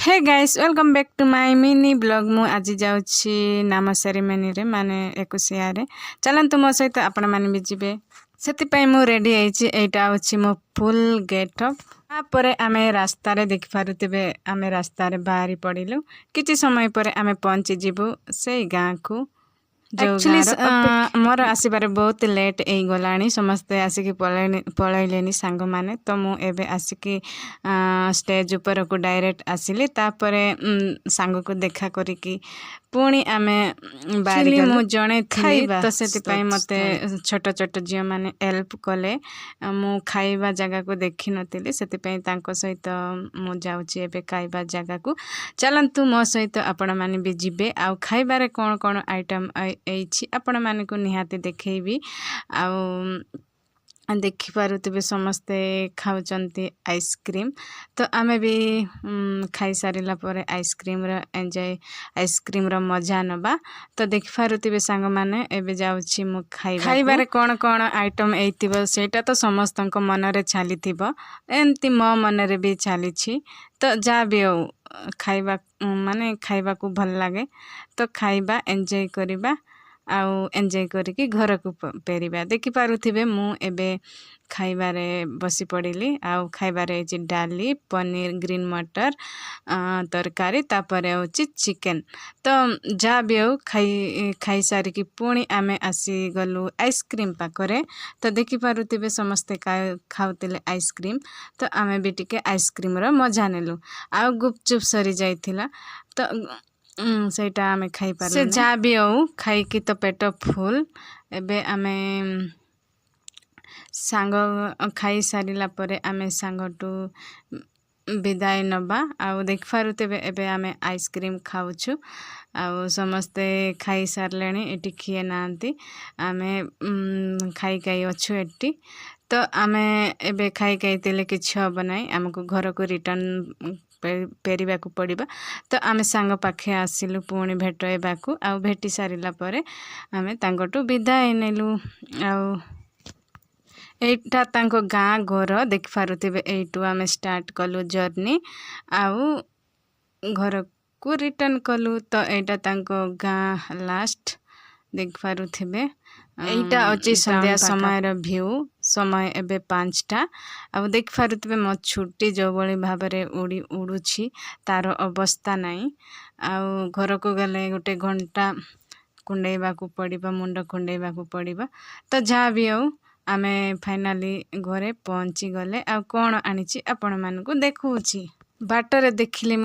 hey guys welcome back to my mini blog मु आज जाउछि नाम सेरेमनी रे माने 21 रे चलंतु मो सहित आपण माने भी जिबे सेति पई मु रेडी आइछि एटा होछि मो फुल गेटअप तापरे आमे रास्ता रे देख पारुतिबे आमे रास्ता रे बाहरी पड़िलु किछि समय परे आमे पहुंची जिबु सेई गां को एक्चुअली मोर आसबार बहुत लेट हो गलानी समस्ते आसिक पलैले सांग माने तो मु एबे आसिक स्टेज ऊपर को डायरेक्ट आसिली तापरे सांग को देखा करिकी पुणी आमे बारी मु जणे थी तो सेति मते छोट छोट झियो माने हेल्प कले मु खाइबा जगह को देखि नथिली सेति पई तांको सहित मु जाउची एबे खाइबा जगह को चलंतु मो सहित आपण माने भी जिबे आ खाइबारे कोन कोन आइटम एछि आपण माने को निहाती देखैबी आ देखि पारुतबे समस्ते खाउचंती आइसक्रीम तो आमे भी खाई सारिला परे आइसक्रीम रो एंजॉय आइसक्रीम रो मजा नबा तो देखि पारुतबे सांग माने एबे जाउछि मु खाइबारे कोन कोन आइटम एइतिबो सेटा तो समस्तक मन रे छाली थिबो एंती मो मन रे भी छाली छी तो जा भी हो खाइबा माने खाइबा को भल लागे तो खाइबा एंजॉय करिबा आउ एंजॉय करिकी घर को पेरिबा देखि पारुथिबे मु एबे खाइबारे बसी पड़िली आउ खाइबारे जे डाली पनीर ग्रीन मटर तरकारी तापरे होची चिकन तो जा भी हो खाई सारी की पुणी आमे आसी गलु आइसक्रीम पाखरे तो देखि पारुथिबे समस्ते खाउतिले आइसक्रीम तो आमे भी टिके आइसक्रीम रो मजा नेलु आउ गुपचुप सरी जाइथिला तो सेटा आमे खाई पारले से जा भी हो खाई की तो पेट फुल एबे आमे सांग खाई सारिला परे आमे सांगटू विदाय नबा आउ देख पारुतेबे एबे आमे आइसक्रीम खाउछु आउ समस्ते खाई सारलेनी एटी खिए नांती आमे खाई खाई अछु एटी तो आमे एबे खाई खाई तेले किछ बनाई हमको घर को रिटर्न पेरिबा को पड़िबा तो आमे सांग पाखे आसिलु पुणी भेटैबा को आ भेटी सारिला परे आमे तांगटू विदाय नेलु आउ एटा तांको गाँ घर देख पारुथिबे एटू आमे स्टार्ट कलु जर्नी आउ घर को रिटर्न कलु तो एटा तांको गाँ लास्ट देख पारुथिबे एटा अछि संध्या समय रो व्यू समय एबे 5टा अब देख पारुथिबे मो छुट्टी जो बळी भाबरे उडुछि तार अवस्था नाही आउ घर को गले गोटे घंटा कुंडेबा को पड़िबा मुंड कुंडेबा को पड़िबा तो जा भी हो आमे फाइनली घरे पहुंची गले आ कोन आनिछि आपण मान को देखौछि बाटरे देखिले